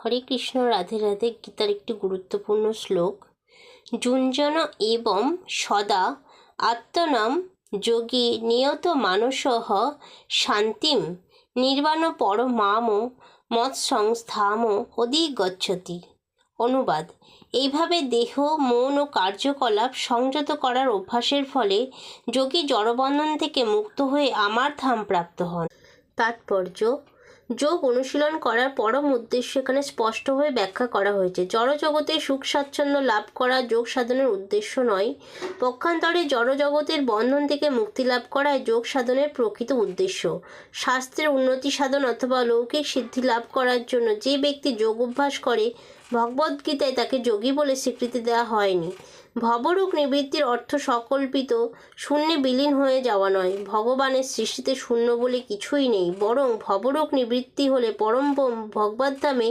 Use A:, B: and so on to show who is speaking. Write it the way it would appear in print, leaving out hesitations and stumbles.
A: হরে কৃষ্ণ, রাধে রাধে। গীতার একটি গুরুত্বপূর্ণ শ্লোক, যুঞ্জন এবং সদা আত্মনাম যোগী নিয়ত মানসহ শান্তিম নির্বাণ পরমাম মৎসংস্থাম অধিগচ্ছতি। অনুবাদ: এইভাবে দেহ, মন ও কার্যকলাপ সংযত করার অভ্যাসের ফলে যোগী জড়বন্ধন থেকে মুক্ত হয়ে আমার ধাম প্রাপ্ত হন। তাৎপর্য: যোগ অনুশীলন করার পরম উদ্দেশ্য এখানে স্পষ্টভাবে ব্যাখ্যা করা হয়েছে। জড়জগতে সুখ স্বাচ্ছন্দ্য লাভ করা যোগ সাধনের উদ্দেশ্য নয়, পক্ষান্তরে জড়জগতের বন্ধন থেকে মুক্তি লাভ করাই যোগ সাধনের প্রকৃত উদ্দেশ্য। শাস্ত্রের উন্নতি সাধন অথবা লৌকিক সিদ্ধি লাভ করার জন্য যে ব্যক্তি যোগ অভ্যাস করে, ভগবদ্গীতায় তাকে যোগী বলে স্বীকৃতি দেওয়া হয়নি। ভবরোগ নিবৃত্তির অর্থ সকল্পিত শূন্যে বিলীন হয়ে যাওয়া নয়। ভগবানের সৃষ্টিতে শূন্য বলে কিছুই নেই, বরং ভবরোগ নিবৃত্তি হলে পরম ভগবদ্ধামে